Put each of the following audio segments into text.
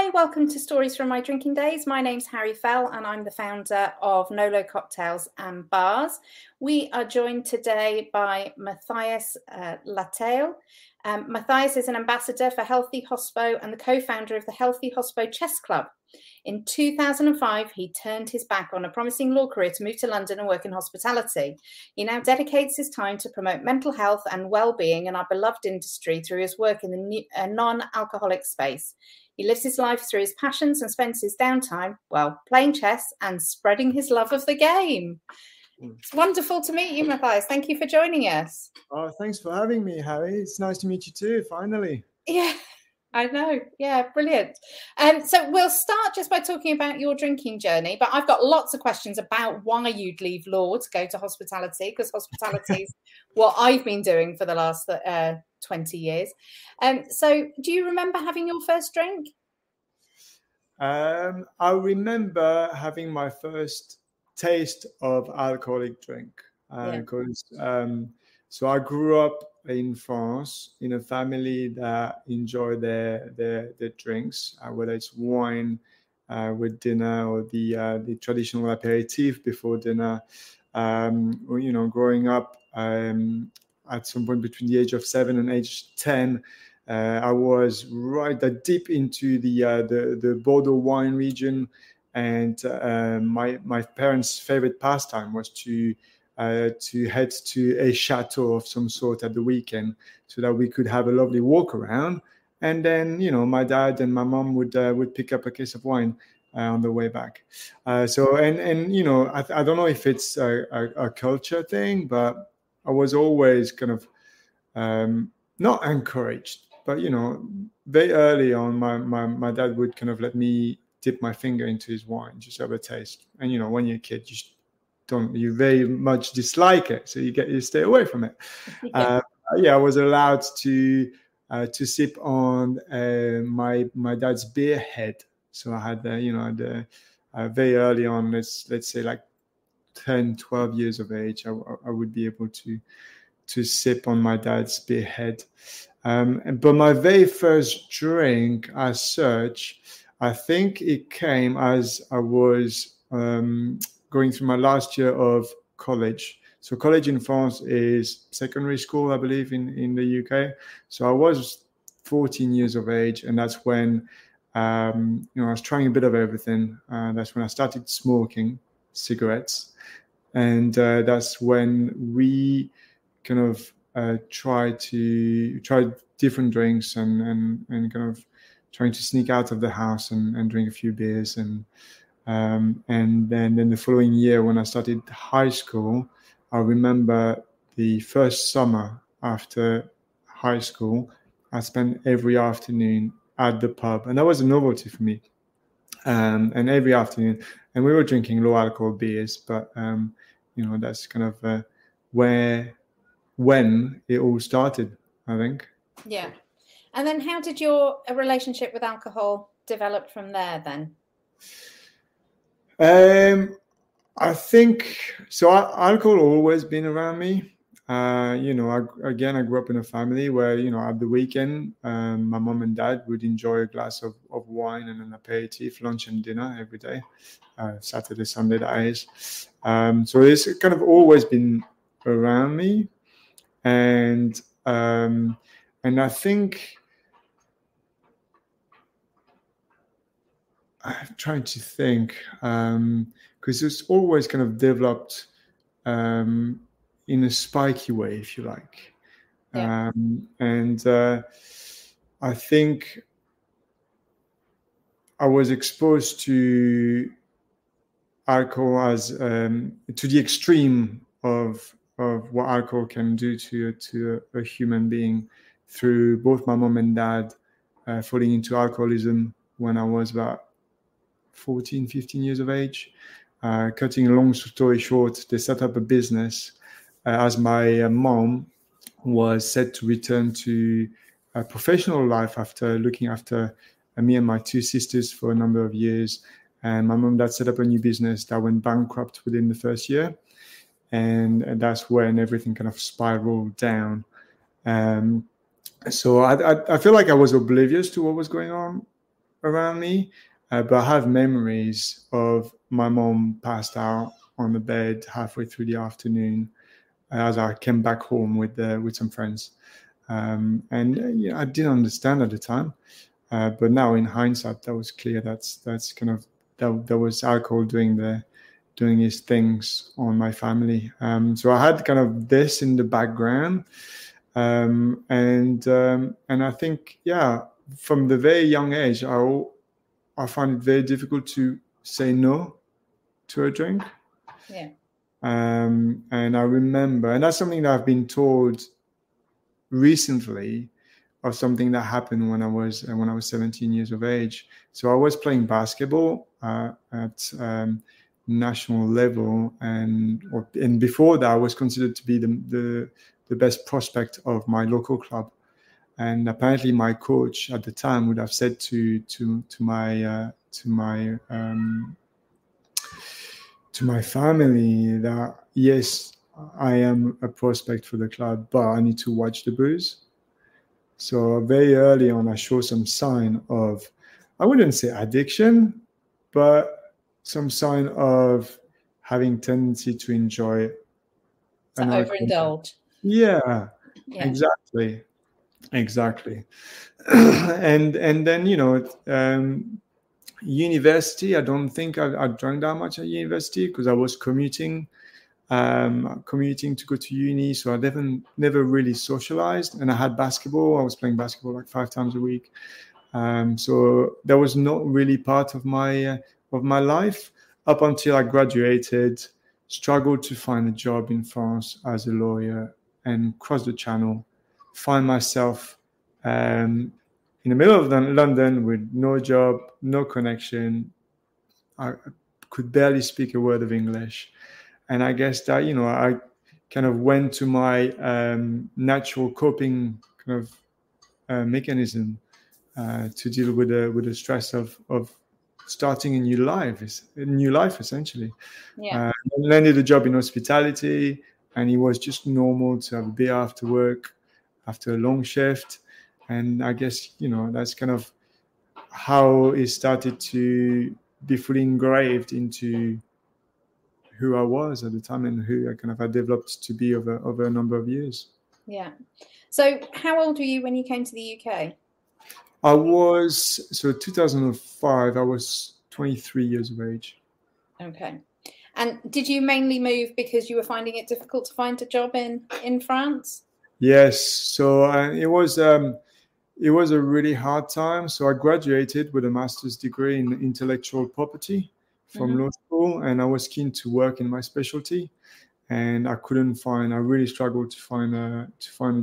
Hi, welcome to Stories from My Drinking Days. My name's Harry Fell and I'm the founder of Nolo Cocktails and Bars. We are joined today by Matthias Lataille. Matthias is an ambassador for Healthy Hospo and the co-founder of the Healthy Hospo Chess Club. In 2005, he turned his back on a promising law career to move to London and work in hospitality. He now dedicates his time to promote mental health and well-being in our beloved industry through his work in the non-alcoholic space. He lives his life through his passions and spends his downtime, well, playing chess and spreading his love of the game. It's wonderful to meet you, Matthias. Thank you for joining us. Oh, thanks for having me, Harry. It's nice to meet you too, finally. Yeah, I know. Yeah, brilliant. So we'll start just by talking about your drinking journey, but I've got lots of questions about why you'd leave law to go to hospitality, because hospitality is what I've been doing for the last 20 years. So do you remember having your first drink? I remember having my first taste of alcoholic drink because so I grew up in France in a family that enjoy their drinks, whether it's wine with dinner or the traditional aperitif before dinner. Growing up at some point between the age of 7 and age 10, I was right deep into the Bordeaux wine region, and my parents' favorite pastime was to head to a chateau of some sort at the weekend, so that we could have a lovely walk around. And then, my dad and my mom would pick up a case of wine on the way back. I don't know if it's a culture thing, but I was always kind of not encouraged. But, very early on, my dad would kind of let me dip my finger into his wine, just have a taste. And, when you're a kid, you very much dislike it. So you stay away from it. I was allowed to sip on my dad's beer head. So I had, very early on, let's say like 10, 12 years of age, I would be able to sip on my dad's beer head. But my very first drink as such, I think it came as I was going through my last year of college. So college in France is secondary school, I believe, in the UK. So I was 14 years of age, and that's when I was trying a bit of everything. That's when I started smoking cigarettes, and that's when we kind of tried different drinks and kind of trying to sneak out of the house and drink a few beers. And then the following year, when I started high school, I remember the first summer after high school, I spent every afternoon at the pub, and that was a novelty for me. And every afternoon, and we were drinking low alcohol beers, but that's kind of when it all started, I think. Yeah. And then how did your relationship with alcohol develop from there then? I think so. Alcohol always been around me. I grew up in a family where, at the weekend, my mom and dad would enjoy a glass of wine and an aperitif, lunch and dinner every day, Saturday, Sunday, that is. So it's kind of always been around me. And I think I'm trying to think, because it's always kind of developed in a spiky way, if you like. Yeah. I think I was exposed to alcohol as to the extreme of what alcohol can do to a human being through both my mom and dad falling into alcoholism when I was about 14, 15 years of age. Cutting a long story short, they set up a business as my mom was set to return to a professional life after looking after me and my two sisters for a number of years. And my mom and dad set up a new business that went bankrupt within the first year. And that's when everything kind of spiraled down. So I feel like I was oblivious to what was going on around me, but I have memories of my mom passed out on the bed halfway through the afternoon as I came back home with some friends. And I didn't understand at the time, but now in hindsight, that was clear. That's kind of that was alcohol doing his things on my family. So I had kind of this in the background, and I think from the very young age, I find it very difficult to say no to a drink. Yeah. And I remember, and that's something that I've been told recently, of something that happened when I was 17 years of age. So I was playing basketball at national level, and before that, I was considered to be the best prospect of my local club. And apparently, my coach at the time would have said to my family that, yes, I am a prospect for the club, but I need to watch the booze. So very early on, I showed some sign of, I wouldn't say addiction, but some sign of having tendency to enjoy. To overindulge. Yeah, exactly. And then, university, I don't think I drank that much at university because I was commuting to go to uni, so I never really socialized. And I had basketball. I was playing basketball like 5 times a week, so that was not really part of my life up until I graduated. Struggled to find a job in France as a lawyer and cross the channel, find myself in the middle of London with no job, no connection. I could barely speak a word of English. And I guess that, I kind of went to my natural coping kind of mechanism to deal with the stress of starting a new life essentially. Yeah. Landed a job in hospitality, and it was just normal to have a beer after work, after a long shift. And I guess, that's kind of how it started to be fully engraved into who I was at the time and who I kind of had developed to be over a number of years. Yeah. So how old were you when you came to the UK? I was, 2005, I was 23 years of age. Okay. And did you mainly move because you were finding it difficult to find a job in France? Yes. So it was a really hard time. So I graduated with a master's degree in intellectual property from law school, and I was keen to work in my specialty, and I really struggled to find a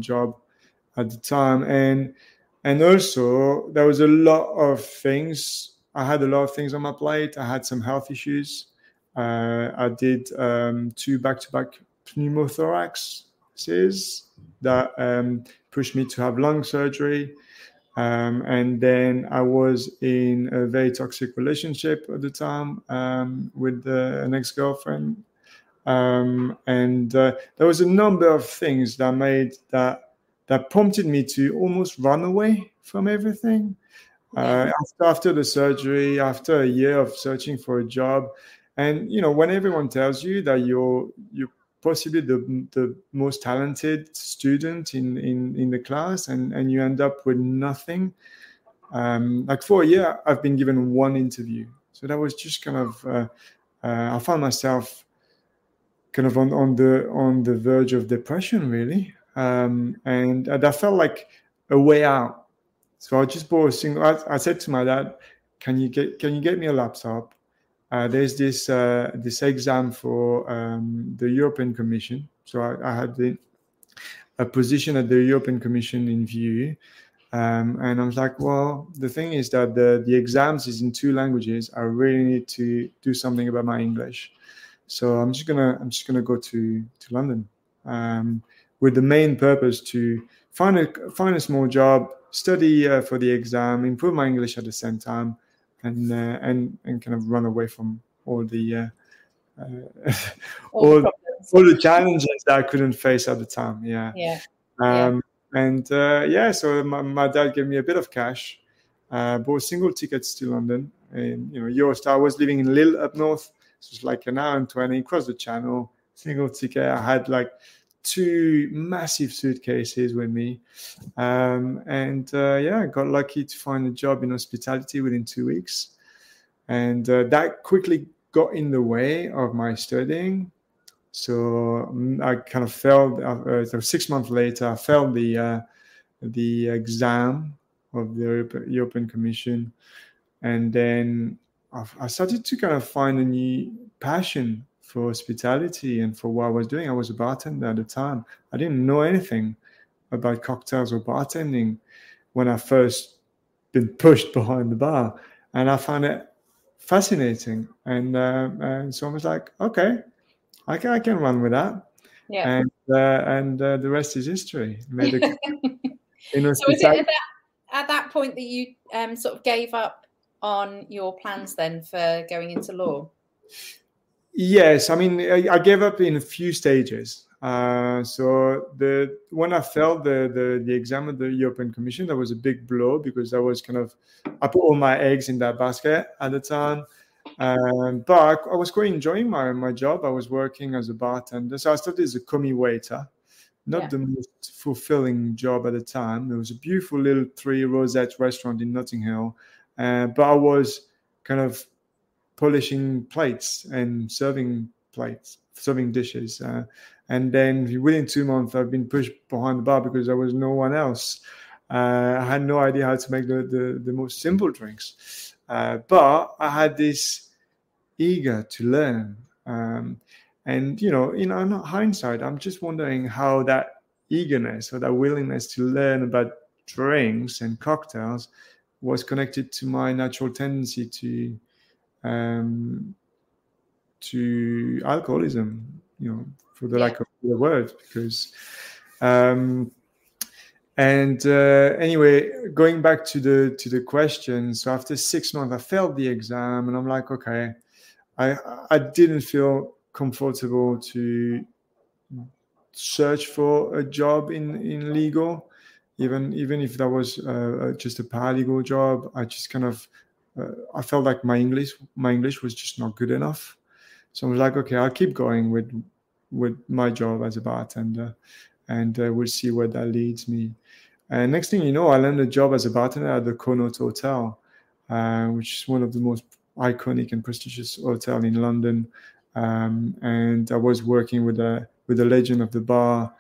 job at the time. And also there was a lot of things. I had a lot of things on my plate. I had some health issues. I did 2 back-to-back pneumothoraxes that pushed me to have lung surgery. And then I was in a very toxic relationship at the time with an ex-girlfriend. And there was a number of things that prompted me to almost run away from everything. After the surgery, after a year of searching for a job, and when everyone tells you that you're possibly the most talented student in the class, and you end up with nothing. Like for a year, I've been given 1 interview, so that was just kind of I found myself kind of on the verge of depression, really, and that felt like a way out. So I just bought a single. I said to my dad, "Can you get me a laptop? There's this exam for the European Commission." So I had a position at the European Commission in view, and I was like, "Well, the thing is that the exams is in 2 languages. I really need to do something about my English." So I'm just gonna go to London with the main purpose to find a small job, study for the exam, improve my English at the same time, and kind of run away from all the all the challenges that I couldn't face at the time. Yeah. So my dad gave me a bit of cash, bought single tickets to London. And, Eurostar, I was living in Lille up north. So it's like an hour and 20, across the channel, single ticket. I had like 2 massive suitcases with me. I got lucky to find a job in hospitality within 2 weeks. And that quickly got in the way of my studying. So I kind of failed. So 6 months later, I failed the exam of the European Commission. And then I started to kind of find a new passion for hospitality and for what I was doing. I was a bartender at the time. I didn't know anything about cocktails or bartending when I first been pushed behind the bar. And I found it fascinating. And so I was like, okay, I can run with that. Yeah. And the rest is history. So is it at that point that you sort of gave up on your plans then for going into law? Yes, I mean, I gave up in a few stages. So when I failed the exam of the European Commission, that was a big blow because that was I put all my eggs in that basket at the time. But I was quite enjoying my job. I was working as a bartender. So I started as a commis waiter, not the most fulfilling job at the time. It was a beautiful little 3 rosette restaurant in Notting Hill. But I was kind of polishing plates and serving dishes. And then within 2 months, I've been pushed behind the bar because there was no one else. I had no idea how to make the most simple drinks. But I had this eager to learn. And, in hindsight, I'm just wondering how that eagerness or that willingness to learn about drinks and cocktails was connected to my natural tendency to alcoholism, for the lack of the word, because anyway, going back to the question. So after 6 months, I failed the exam, and I'm like, okay, I didn't feel comfortable to search for a job in legal, even if that was just a paralegal job. I just I felt like my English was just not good enough. So I was like, okay, I'll keep going with my job as a bartender, and we'll see where that leads me. And next thing you know, I landed a job as a bartender at the Connaught Hotel, which is one of the most iconic and prestigious hotel in London. And I was working with a legend of the bar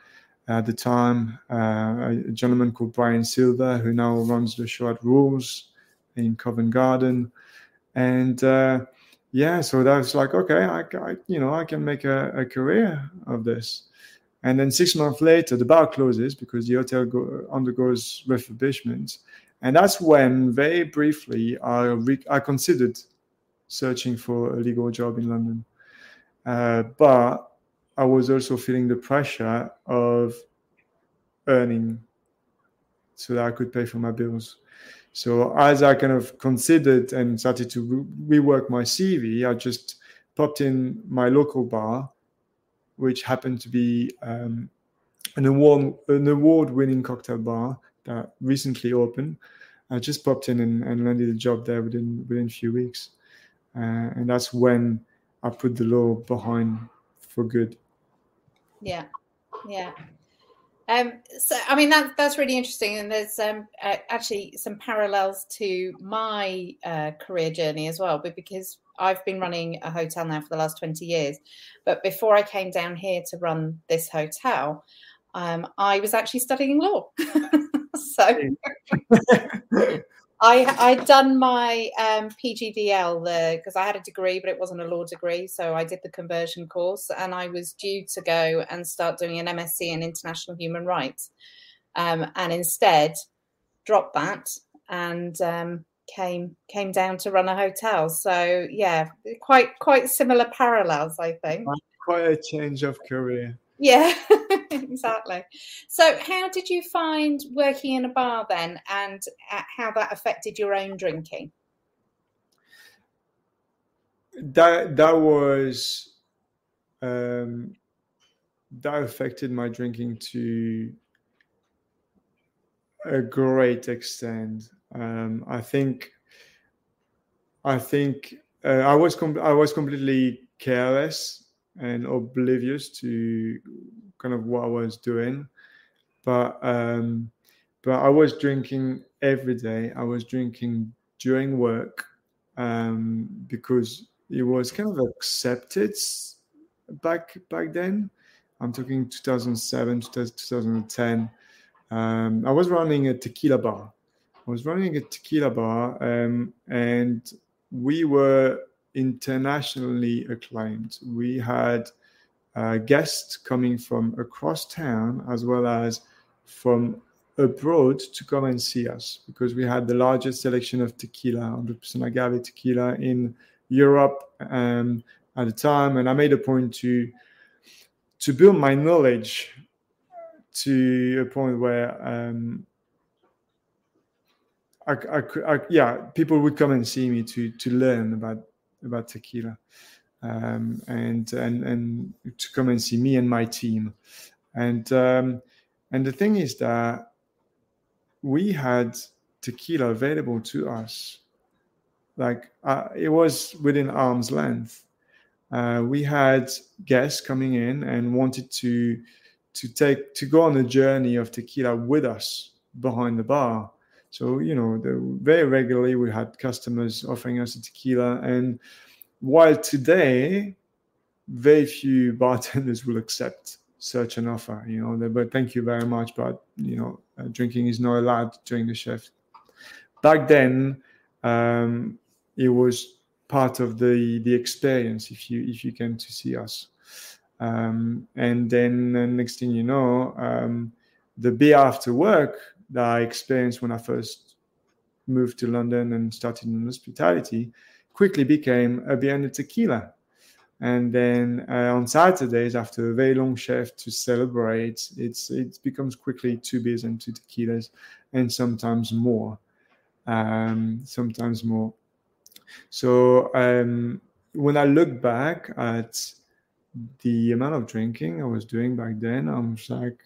at the time, a gentleman called Brian Silver, who now runs the show at Rules in Covent Garden. And so that was like, okay, I can make a career of this. And then 6 months later, the bar closes because the hotel undergoes refurbishment. And that's when, very briefly, I considered searching for a legal job in London. But I was also feeling the pressure of earning so that I could pay for my bills. So as I kind of considered and started to rework my CV, I just popped in my local bar, which happened to be an award-winning cocktail bar that recently opened. I just popped in and landed a job there within a few weeks. And that's when I put the law behind for good. Yeah. So, I mean, that's really interesting. And there's actually some parallels to my career journey as well, but because I've been running a hotel now for the last 20 years. But before I came down here to run this hotel, I was actually studying law. So I'd done my PGDL because I had a degree, but it wasn't a law degree. So I did the conversion course, and I was due to go and start doing an MSc in international human rights, and instead dropped that and came down to run a hotel. So yeah, quite similar parallels, I think. Quite a change of career. Yeah, exactly. So how did you find working in a bar then, and how that affected your own drinking? That affected my drinking to a great extent. I think I was completely careless and oblivious to kind of what I was doing, but I was drinking every day. I was drinking during work because it was kind of accepted back then. I'm talking 2007 to 2010. I was running a tequila bar. And we were internationally acclaimed. We had guests coming from across town as well as from abroad to come and see us, because we had the largest selection of tequila, 100% agave tequila in Europe at the time. And I made a point to build my knowledge to a point where people would come and see me to learn about tequila, and to come and see me and my team, and the thing is that we had tequila available to us, like it was within arm's length. We had guests coming in and wanted to go on a journey of tequila with us behind the bar. So, very regularly we had customers offering us a tequila. And while today, very few bartenders will accept such an offer, but thank you very much, but, drinking is not allowed during the shift. Back then, it was part of the experience if you came to see us. And then next thing you know, the beer after work that I experienced when I first moved to London and started in hospitality quickly became a beer and a tequila. And then on Saturdays, after a very long shift to celebrate, it becomes quickly 2 beers and 2 tequilas, and sometimes more. So when I look back at the amount of drinking I was doing back then, I'm just like,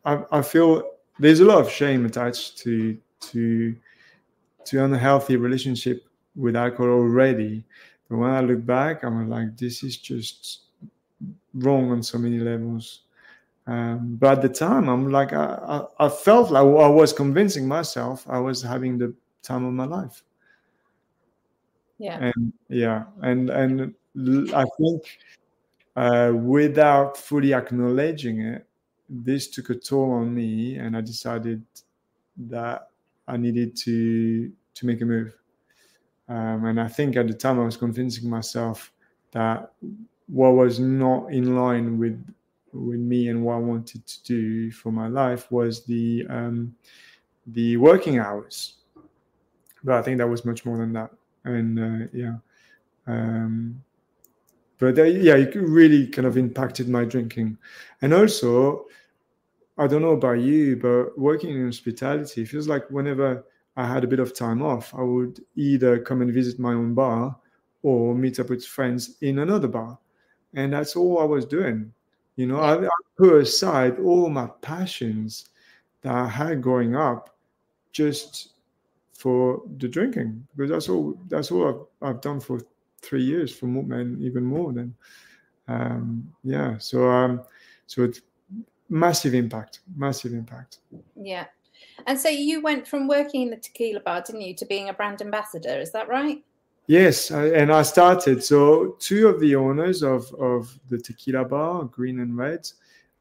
I feel there's a lot of shame attached to unhealthy relationship with alcohol already. But when I look back, I'm like, this is just wrong on so many levels. But at the time, I'm like, I felt like I was convincing myself I was having the time of my life. Yeah. And I think without fully acknowledging it, this took a toll on me, and I decided that I needed to make a move. And I think at the time I was convincing myself that what was not in line with me and what I wanted to do for my life was the working hours. But I think that was much more than that. And it really kind of impacted my drinking. And also, I don't know about you, but working in hospitality, it feels like whenever I had a bit of time off, I would either come and visit my own bar or meet up with friends in another bar. And that's all I was doing. I put aside all my passions that I had growing up just for the drinking, because that's all I've done for 3 years, for more, and even more than. So it's massive impact. Yeah. And so you went from working in the tequila bar, didn't you, to being a brand ambassador? Is that right? Yes, and I started. So 2 of the owners of the tequila bar, Green and Red,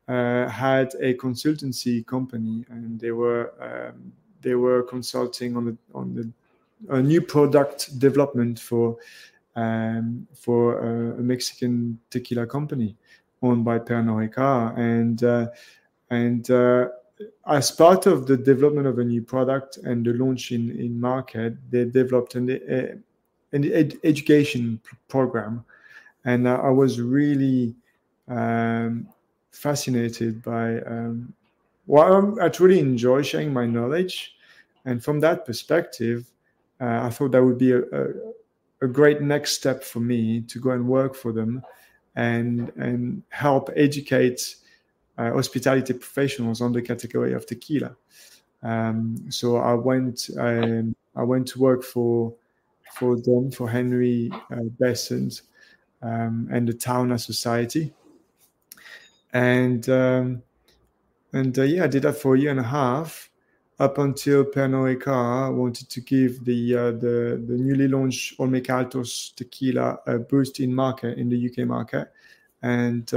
had a consultancy company, and they were consulting on a new product development for a Mexican tequila company owned by Pernod Ricard, and as part of the development of a new product and the launch in market, they developed an education program, and I was really fascinated by. I truly enjoy sharing my knowledge, and from that perspective, I thought that would be a great next step for me to go and work for them, and help educate hospitality professionals on the category of tequila. So I went to work for them, for Henry Besant, and the Towner Society. And yeah, I did that for a year and a half, up until Pernod Ricard wanted to give the newly launched Olmeca Altos tequila a boost in the UK market, and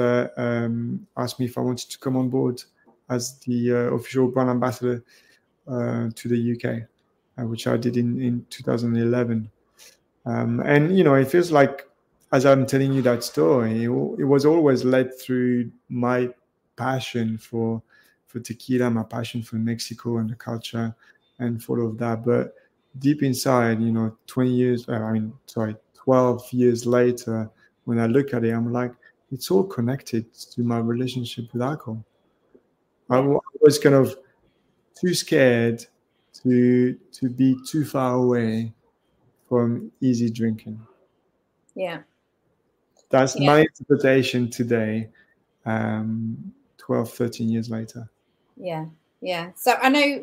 asked me if I wanted to come on board as the official brand ambassador to the UK, which I did in 2011. And it feels like, as I'm telling you that story, it was always led through my passion for tequila, my passion for Mexico and the culture, and for all of that. But deep inside, 12 years later, when I look at it, I'm like, it's all connected to my relationship with alcohol. Yeah. I was kind of too scared to be too far away from easy drinking. Yeah. That's my interpretation today, 12, 13 years later. Yeah. So I know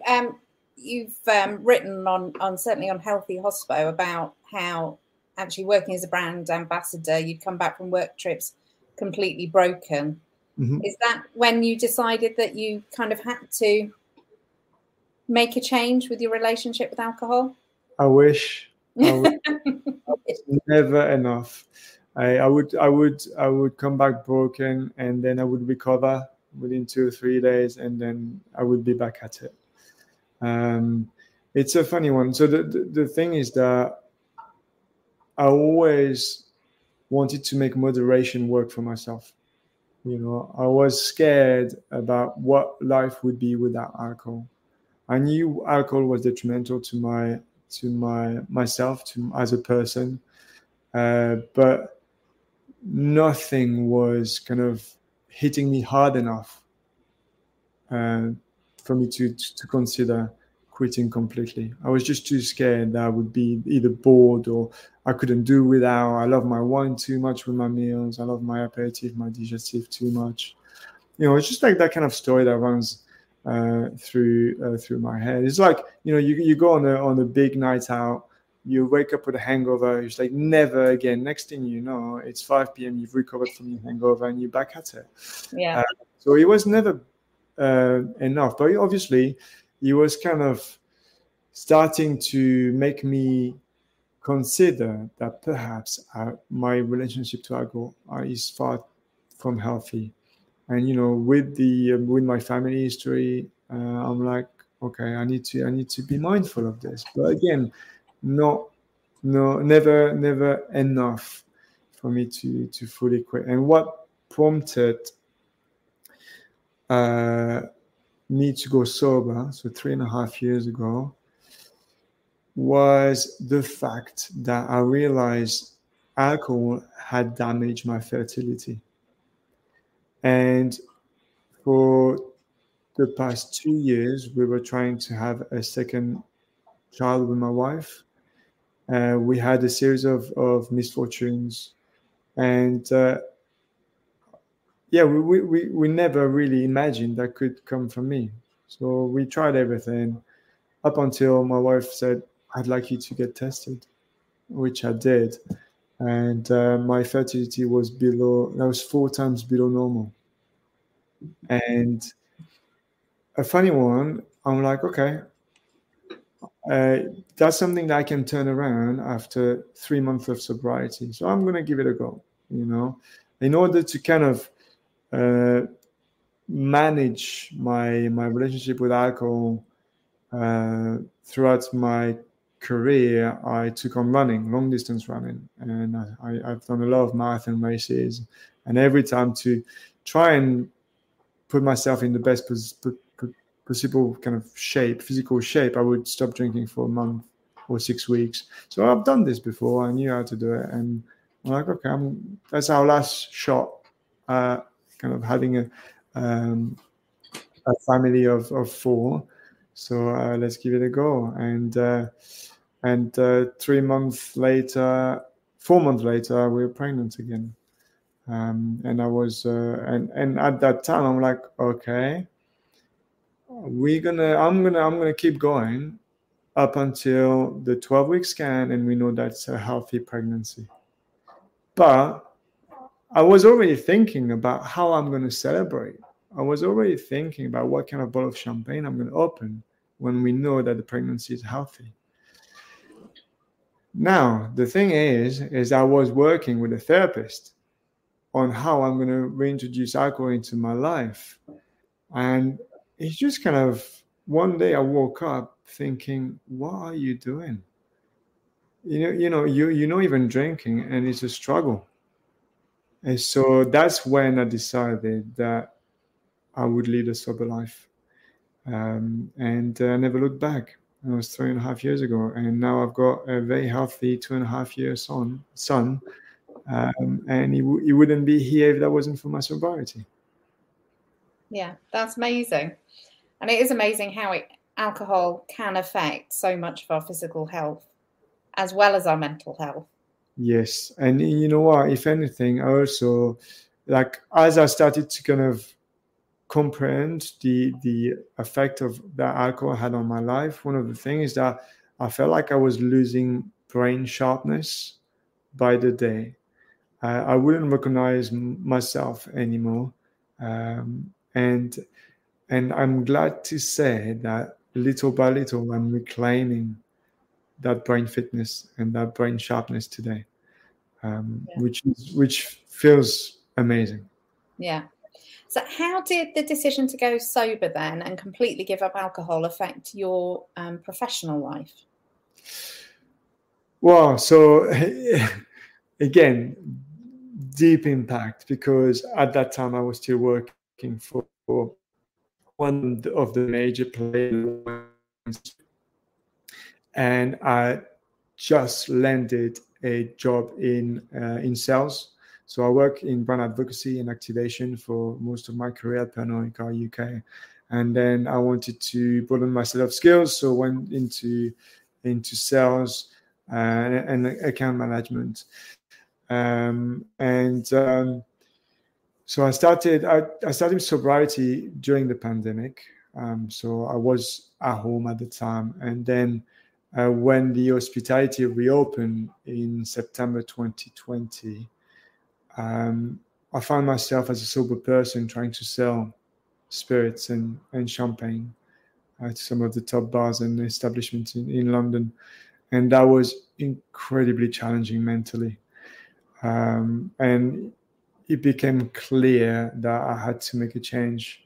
you've written on certainly on Healthy Hospo about how actually working as a brand ambassador, you'd come back from work trips completely broken. Mm-hmm. Is that when you decided that you kind of had to make a change with your relationship with alcohol? I wish. It's never enough. I would come back broken, and then I would recover within 2 or 3 days, and then I would be back at it. It's a funny one. So the thing is that I always wanted to make moderation work for myself. I was scared about what life would be without alcohol. I knew alcohol was detrimental to myself as a person, but nothing was kind of hitting me hard enough for me to consider quitting completely. I was just too scared that I would be either bored or I couldn't do without. I love my wine too much with my meals. I love my aperitif, my digestif too much. It's just like that kind of story that runs through my head. It's like, you go on a big night out, you wake up with a hangover, it's like never again. Next thing you know, it's 5 p.m, you've recovered from your hangover and you're back at it. Yeah. So it was never enough, but obviously it was kind of starting to make me consider that perhaps my relationship to alcohol is far from healthy. And with my family history, I'm like, okay, I need to be mindful of this. But again, never enough for me to fully quit. And what prompted me to go sober, so 3.5 years ago, was the fact that I realized alcohol had damaged my fertility. And for the past 2 years, we were trying to have a second child with my wife. We had a series of misfortunes, and we never really imagined that could come from me. So we tried everything up until my wife said, "I'd like you to get tested," which I did, and my fertility was 4 times below normal. And a funny one, I'm like, okay, that's something that I can turn around after 3 months of sobriety. So I'm going to give it a go, in order to kind of manage my relationship with alcohol throughout my career. I took on running, long distance running, and I've done a lot of marathon races. And every time to try and put myself in the best possible kind of physical shape, I would stop drinking for a month or 6 weeks. So I've done this before. I knew how to do it, and I'm like, okay, that's our last shot. Kind of having a family of 4, so let's give it a go. And 4 months later, we were pregnant again. And I was, and at that time, I'm like, okay, I'm gonna keep going up until the 12-week scan, and we know that's a healthy pregnancy. But I was already thinking about how I'm going to celebrate. I was already thinking about what kind of bottle of champagne I'm going to open when we know that the pregnancy is healthy. Now, the thing is I was working with a therapist on how I'm going to reintroduce alcohol into my life. And it's just kind of, one day I woke up thinking, what are you doing? You're not even drinking, and it's a struggle. And so that's when I decided that I would lead a sober life. And I never looked back. It was 3.5 years ago. And now I've got a very healthy 2.5-year son. And he wouldn't be here if that wasn't for my sobriety. Yeah, that's amazing. And it is amazing how alcohol can affect so much of our physical health as well as our mental health. Yes. And you know what? If anything, I also, like, as I started to kind of comprehend the effect of that alcohol had on my life, one of the things that I felt like I was losing brain sharpness by the day. I wouldn't recognize myself anymore. And I'm glad to say that little by little, I'm reclaiming that brain fitness and that brain sharpness today, which feels amazing. Yeah. So how did the decision to go sober then and completely give up alcohol affect your professional life? Well, so again, deep impact, because at that time I was still working for one of the major players, and I just landed a job in sales. So I work in brand advocacy and activation for most of my career at Pernod Ricard UK, and then I wanted to broaden my set of skills, so went into sales and account management. So I started sobriety during the pandemic. So I was at home at the time, and then when the hospitality reopened in September 2020, I found myself as a sober person trying to sell spirits and champagne to some of the top bars and establishments in London, and that was incredibly challenging mentally. And it became clear that I had to make a change.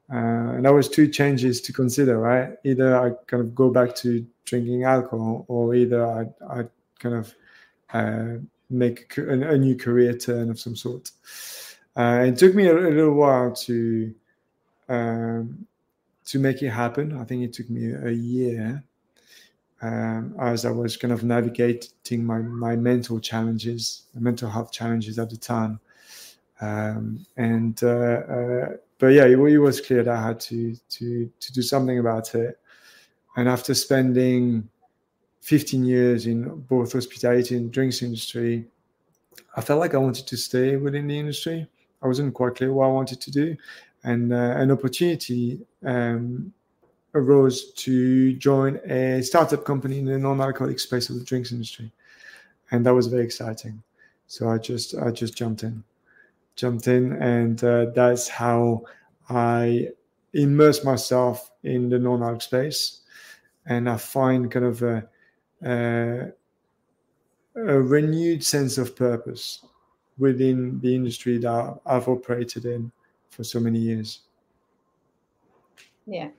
And there was 2 changes to consider, right? Either I kind of go back to drinking alcohol, or either I kind of make a new career turn of some sort. It took me a little while to make it happen. I think it took me a year. As I was kind of navigating my mental health challenges at the time. But yeah, it was clear that I had to do something about it. And after spending 15 years in both hospitality and drinks industry, I felt like I wanted to stay within the industry. I wasn't quite clear what I wanted to do. And an opportunity arose to join a startup company in the non-alcoholic space of the drinks industry. And that was very exciting. So I just jumped in, and that's how I immerse myself in the non-alc space, and I find kind of a renewed sense of purpose within the industry that I've operated in for so many years. Yeah.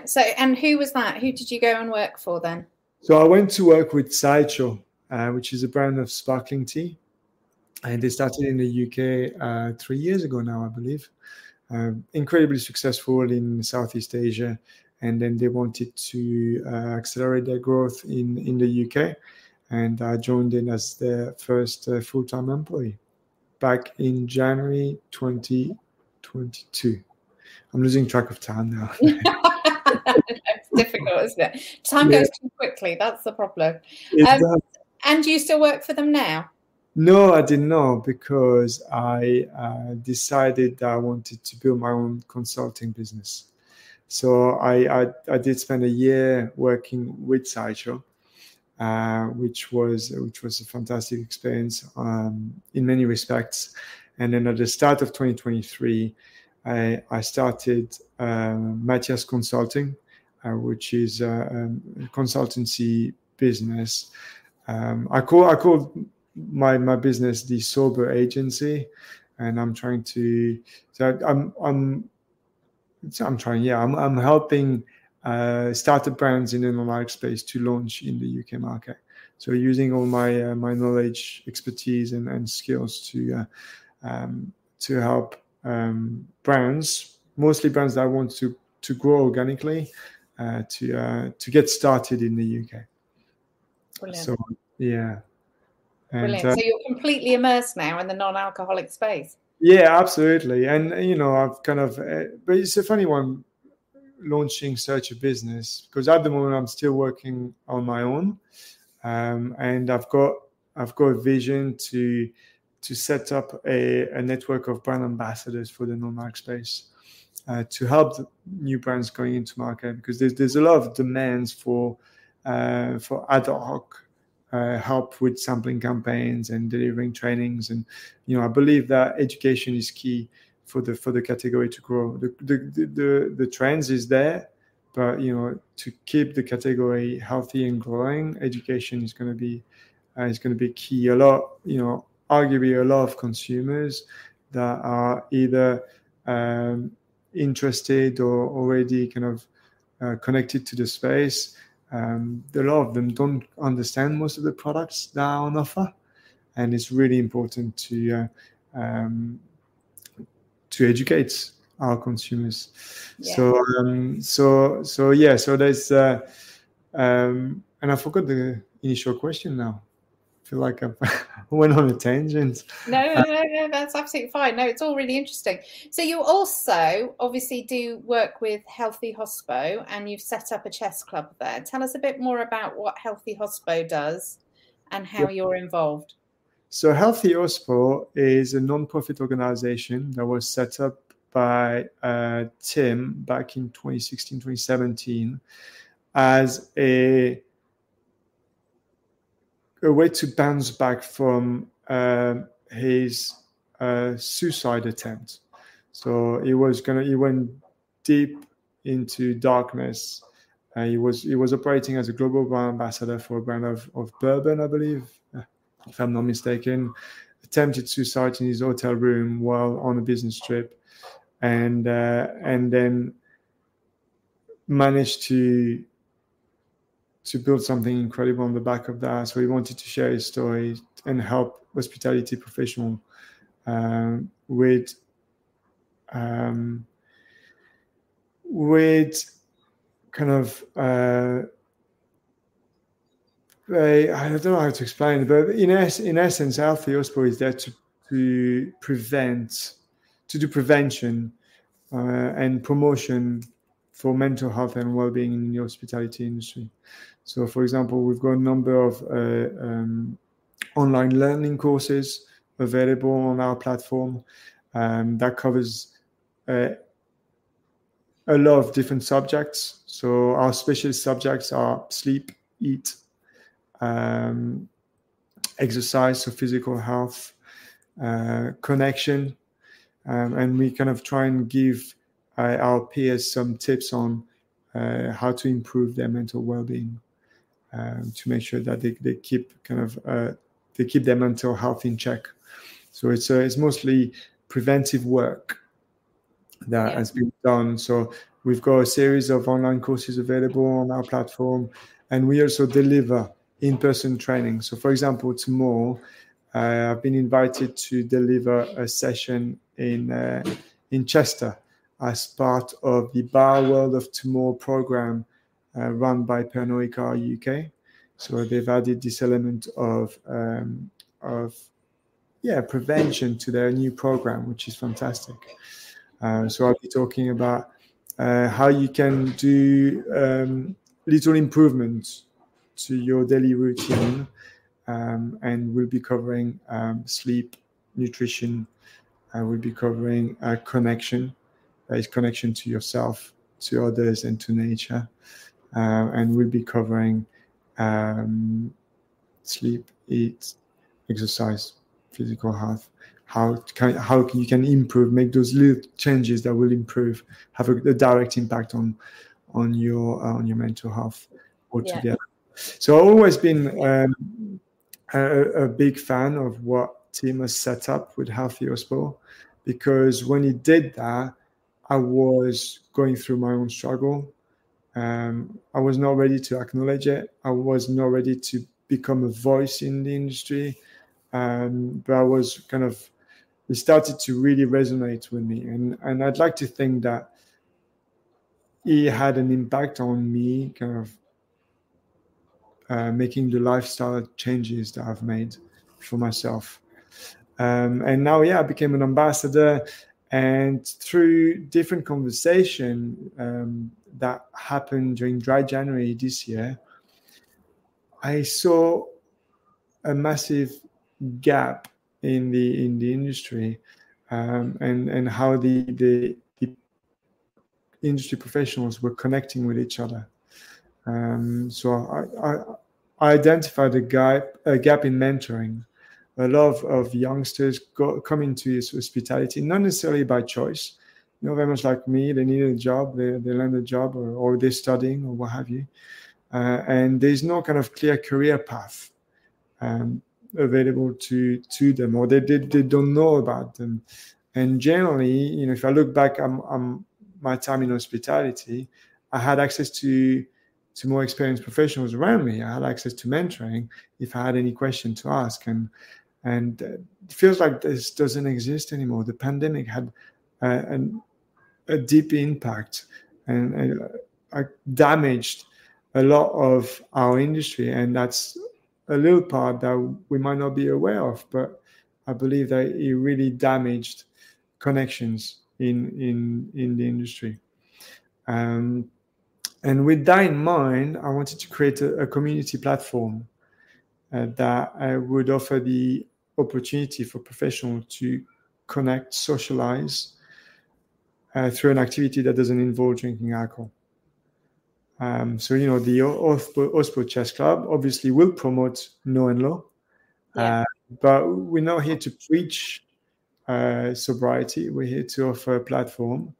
So, and who was that? Who did you go and work for then? So I went to work with Sideshow, which is a brand of sparkling tea. And they started in the UK 3 years ago now, I believe. Incredibly successful in Southeast Asia. And then they wanted to accelerate their growth in the UK. And I joined in as their first full-time employee back in January 2022. I'm losing track of time now. It's difficult, isn't it? Time goes too quickly. That's the problem. And do you still work for them now? No, I did not, because I decided that I wanted to build my own consulting business. So I did spend a year working with Sideshow, which was a fantastic experience in many respects. And then at the start of 2023, I started Matthias Consulting, which is a consultancy business. I call my business the Sober Agency, and I'm trying to. So I'm helping startup brands in the non-alc space to launch in the UK market. So using all my my knowledge, expertise, and skills to help brands, mostly brands that want to grow organically, to get started in the UK. Brilliant. So yeah. Brilliant. So you're completely immersed now in the non-alcoholic space. Yeah, absolutely. And I've kind of, but it's a funny one, launching such a business, because at the moment I'm still working on my own, and I've got a vision to set up a network of brand ambassadors for the non-alc space, to help the new brands going into market, because there's a lot of demands for ad hoc help with sampling campaigns and delivering trainings, and I believe that education is key for the category to grow. The trends is there, but to keep the category healthy and growing, education is going to be key. A lot, arguably a lot of consumers that are either interested or already kind of connected to the space, a lot of them don't understand most of the products that are on offer, and it's really important to educate our consumers. Yeah. So there's and I forgot the initial question now. I feel like I went on a tangent. No, that's absolutely fine. No, it's all really interesting. So you also obviously do work with Healthy Hospo, and you've set up a chess club there. Tell us a bit more about what Healthy Hospo does and how you're involved. So Healthy Hospo is a non-profit organization that was set up by Tim back in 2016, 2017 as a way to bounce back from his suicide attempt. So he went deep into darkness. He was operating as a global brand ambassador for a brand of bourbon, I believe, if I'm not mistaken. Attempted suicide in his hotel room while on a business trip, and then managed to build something incredible on the back of that. So he wanted to share his story and help hospitality professionals with kind of I don't know how to explain it, but in essence, Healthy Hospo is there to do prevention and promotion for mental health and well-being in the hospitality industry. So, for example, we've got a number of online learning courses available on our platform that covers a lot of different subjects. So our specialist subjects are sleep, eat, exercise, so physical health, connection, and we kind of try and give our peers some tips on how to improve their mental well-being, to make sure that they keep they keep their mental health in check. So it's mostly preventive work that has been done. So we've got a series of online courses available on our platform, and we also deliver in-person training. So, for example, tomorrow I've been invited to deliver a session in Chester as part of the Bar World of Tomorrow program run by Pernod Ricard UK. So they've added this element of prevention to their new program, which is fantastic. So I'll be talking about how you can do little improvements to your daily routine, and we'll be covering sleep, nutrition. We'll be covering connection, that is connection to yourself, to others and to nature. And we'll be covering sleep, eat, exercise, physical health, how you can improve, make those little changes that will improve, have a direct impact on your mental health altogether. Yeah. So I've always been a big fan of what Tim has set up with Healthy Hospo, because when he did that, I was going through my own struggle. I was not ready to acknowledge it. I was not ready to become a voice in the industry. But I was it started to really resonate with me. And I'd like to think that he had an impact on me, making the lifestyle changes that I've made for myself. And now, I became an ambassador. And through different conversation that happened during Dry January this year, I saw a massive gap in the industry, and how the industry professionals were connecting with each other. So I identified a gap in mentoring. A lot of youngsters come into hospitality, not necessarily by choice. Very much like me, they need a job, they land a job, or they're studying, or what have you. And there's no kind of clear career path available to them, or they don't know about them. And generally, if I look back on my time in hospitality, I had access to more experienced professionals around me. I had access to mentoring if I had any question to ask. And it feels like this doesn't exist anymore. The pandemic had a deep impact and damaged a lot of our industry. And that's a little part that we might not be aware of, but I believe that it really damaged connections in the industry. And with that in mind, I wanted to create a community platform that would offer the opportunity for professionals to connect, socialize through an activity that doesn't involve drinking alcohol. So, the Hospo Chess Club obviously will promote no and low, but we're not here to preach sobriety. We're here to offer a platform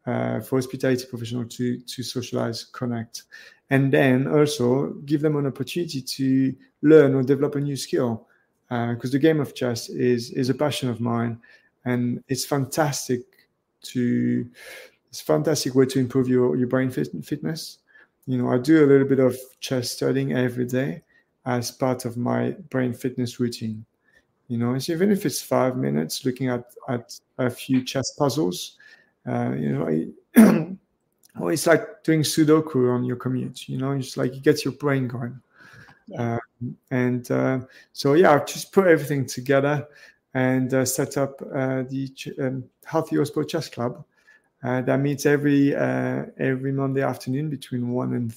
for hospitality professionals to socialize, connect, and then also give them an opportunity to learn or develop a new skill. Because the game of chess is a passion of mine, and it's fantastic way to improve your brain fitness. I do a little bit of chess studying every day as part of my brain fitness routine. So even if it's 5 minutes looking at a few chess puzzles, or it's like doing Sudoku on your commute. It's like it gets your brain going. Yeah. So I've just put everything together and set up the Healthy Hospo Chess Club. That meets every Monday afternoon between 1 and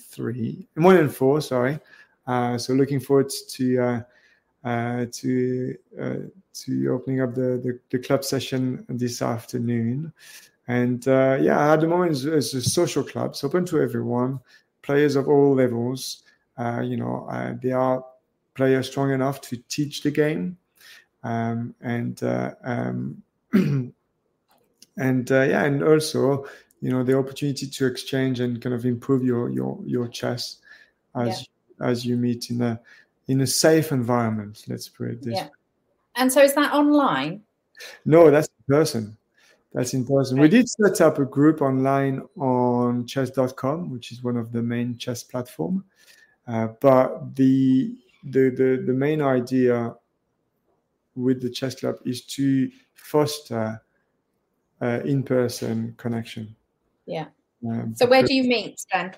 4. Sorry. So looking forward to opening up the club session this afternoon. And at the moment it's a social club. It's open to everyone, players of all levels. They are players strong enough to teach the game, and also the opportunity to exchange and kind of improve your chess as you meet in a safe environment. Let's put it this way. And so is that online? No, that's in person. That's in person. Right. We did set up a group online on chess.com, which is one of the main chess platforms. But the main idea with the chess club is to foster in-person connection. Yeah. So where do you meet then?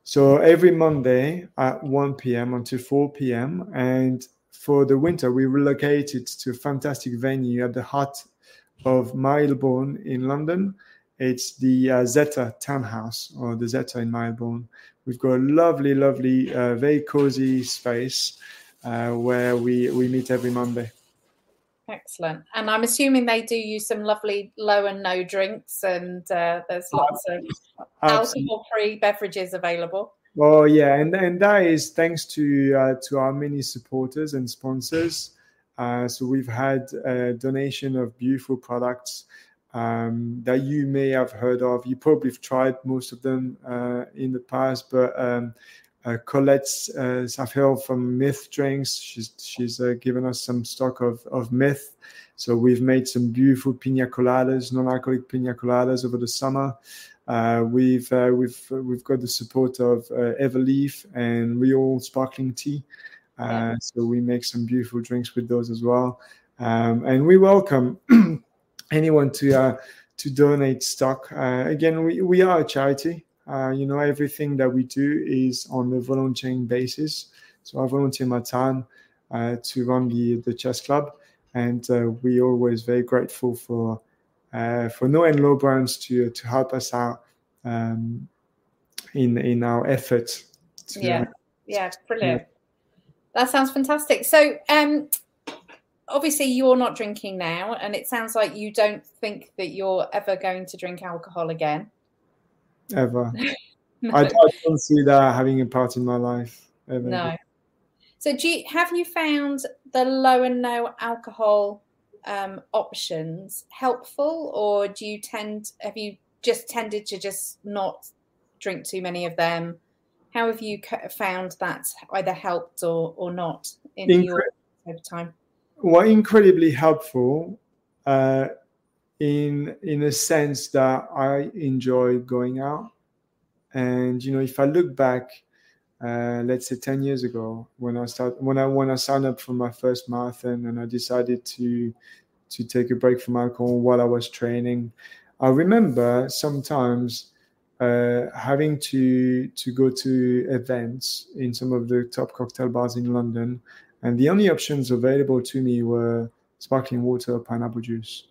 So every Monday at 1 p.m. until 4 p.m. And for the winter, we relocated to a fantastic venue at the heart of Marylebone in London. It's the Zeta Townhouse, or the Zeta in Marylebone. We've got a lovely, very cozy space where we meet every Monday. Excellent. And I'm assuming they do use some lovely low and no drinks, and there's lots of alcohol-free beverages available. Oh yeah, and that is thanks to our many supporters and sponsors. So we've had a donation of beautiful products that you may have heard of. You probably have tried most of them in the past, but Colette Safel from Myth Drinks, she's given us some stock of Myth. So we've made some beautiful pina coladas, non-alcoholic pina coladas over the summer. We've got the support of Everleaf and Real Sparkling Tea. So we make some beautiful drinks with those as well. And we welcome anyone to donate stock. Again, we are a charity. Everything that we do is on a volunteering basis. So I volunteer my time to run the chess club, and we're always very grateful for No and Low brands to help us out in our efforts. Yeah, brilliant. That sounds fantastic. So obviously you're not drinking now, and it sounds like you don't think that you're ever going to drink alcohol again. Ever. No. I don't see that having a part in my life ever. No. So have you found the low and no alcohol options helpful, or have you just tended to just not drink too many of them? How have you found that either helped or not in your over time? Well, incredibly helpful in a sense that I enjoy going out. And if I look back, let's say 10 years ago, when I signed up for my first marathon and I decided to take a break from alcohol while I was training, I remember sometimes having to go to events in some of the top cocktail bars in London, and the only options available to me were sparkling water or pineapple juice.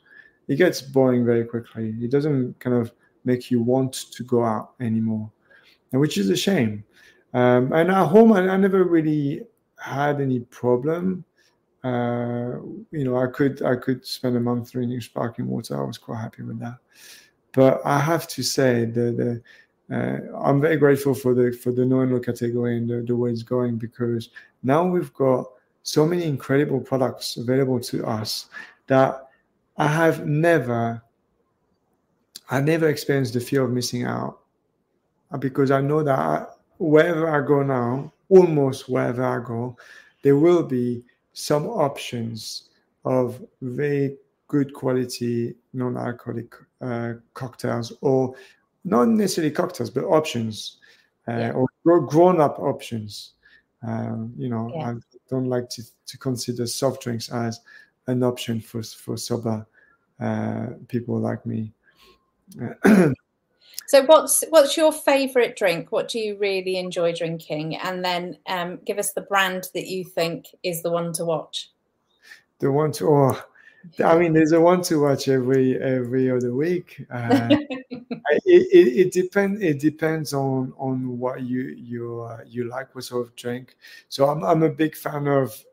It gets boring very quickly. It doesn't kind of make you want to go out anymore, and which is a shame. And at home, I never really had any problem. I could spend a month drinking sparkling water. I was quite happy with that. But I have to say that I'm very grateful for the no and low category and the way it's going, because now we've got so many incredible products available to us that I never experienced the fear of missing out, because I know that wherever I go now, almost wherever I go, there will be some options of very good quality non-alcoholic cocktails, or not necessarily cocktails, but options, or grown-up options. I don't like to consider soft drinks as an option for sober people like me. So what's your favorite drink? What do you really enjoy drinking? And then give us the brand that you think is the one to watch. The one to there's a one to watch every other week. It depends on what you like, what sort of drink. So I'm a big fan of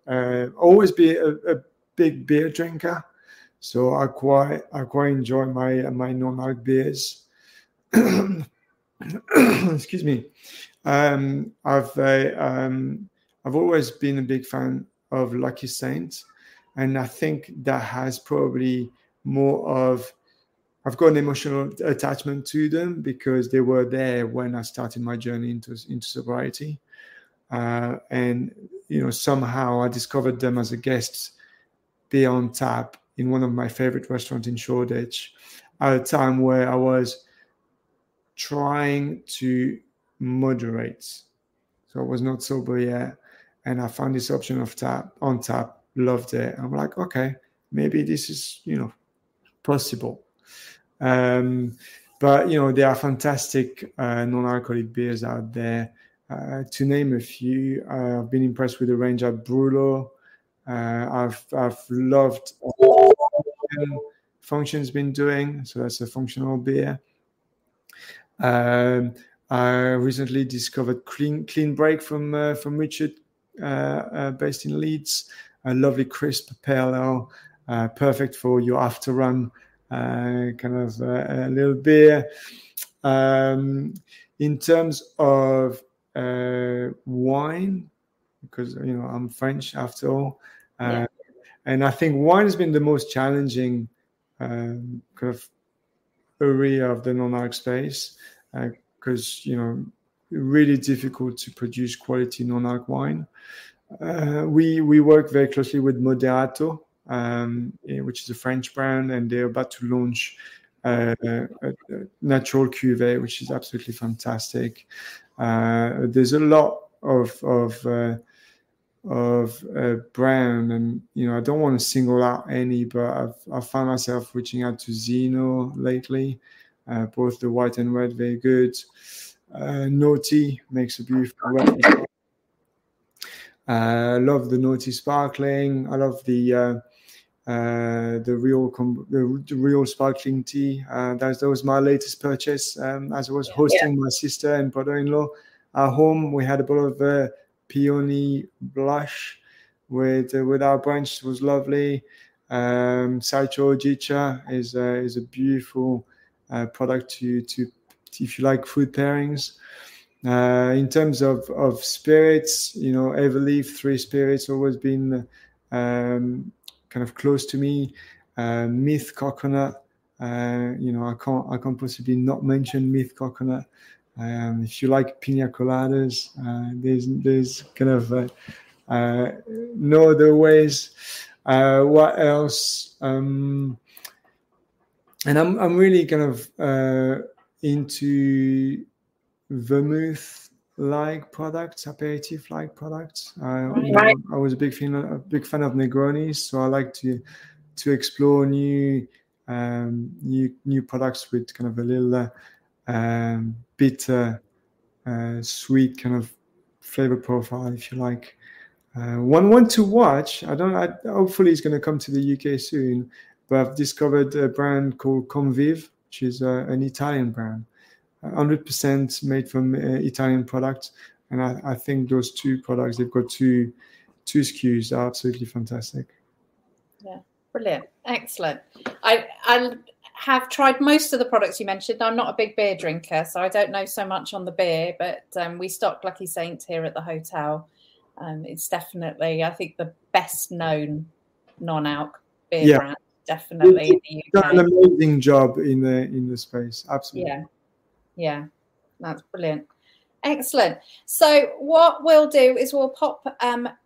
always be a big beer drinker. So I quite enjoy my non-alc beers. Excuse me. I've always been a big fan of Lucky Saint, and I think that has probably more of, I've got an emotional attachment to them because they were there when I started my journey into sobriety, and somehow I discovered them as a guest beer on tap in one of my favorite restaurants in Shoreditch at a time where I was trying to moderate. So I was not sober yet, and I found this option of on tap, loved it. I'm like, okay, maybe this is, possible. But, there are fantastic non-alcoholic beers out there. To name a few, I've been impressed with the range at Brulo. I've loved Function's been doing, so that's a functional beer. I recently discovered Clean Break from Richard, based in Leeds. A lovely crisp pale ale. perfect for your after run, kind of a little beer. In terms of wine, because I'm French after all, and I think wine has been the most challenging kind of area of the non-alc space, because really difficult to produce quality non-alc wine. We work very closely with Moderato, which is a French brand, and they're about to launch a natural cuvée, which is absolutely fantastic. There's a lot of brand, and I don't want to single out any, but I've found myself reaching out to Zeno lately. Both the white and red, very good. Naughty makes a beautiful red. I love the Naughty Sparkling. I love the real sparkling tea. That was my latest purchase. As I was hosting my sister and brother-in-law at home, we had a bottle of Peony Blush with our brunch. It was lovely. Saicho Jicha is a beautiful product to if you like food pairings. In terms of spirits, Everleaf 3 Spirits always been kind of close to me. Myth Coconut, I can't possibly not mention Myth Coconut. If you like pina coladas, there's kind of no other ways. What else? And I'm really kind of into vermouth-like products, aperitif-like products. I was a big fan of Negronis, so I like to explore new products with kind of a little bitter, sweet kind of flavor profile, if you like. One to watch. Hopefully, it's going to come to the UK soon. But I've discovered a brand called Convive, which is an Italian brand. 100% made from Italian products, and I think those two products, they've got two SKUs, are absolutely fantastic. Yeah, brilliant, excellent. I have tried most of the products you mentioned. I'm not a big beer drinker, so I don't know so much on the beer, but we stock Lucky Saint here at the hotel. It's definitely, I think, the best known non-alc beer brand, definitely in the UK. Done an amazing job in the space, absolutely. Yeah, that's brilliant. Excellent. So what we'll do is we'll pop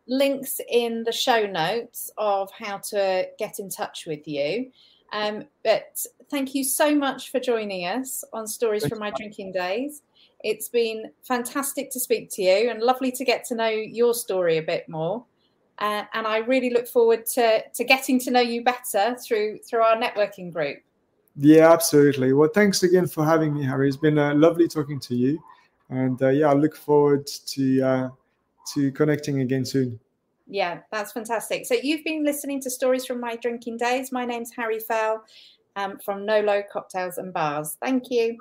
links in the show notes of how to get in touch with you. But thank you so much for joining us on Stories from My Drinking Days. It's been fantastic to speak to you and lovely to get to know your story a bit more. And I really look forward to getting to know you better through our networking group. Yeah, absolutely. Well, thanks again for having me, Harry. It's been lovely talking to you. And I look forward to connecting again soon. Yeah, that's fantastic. So you've been listening to Stories from My Drinking Days. My name's Harry Fell from Nolo Cocktails and Bars. Thank you.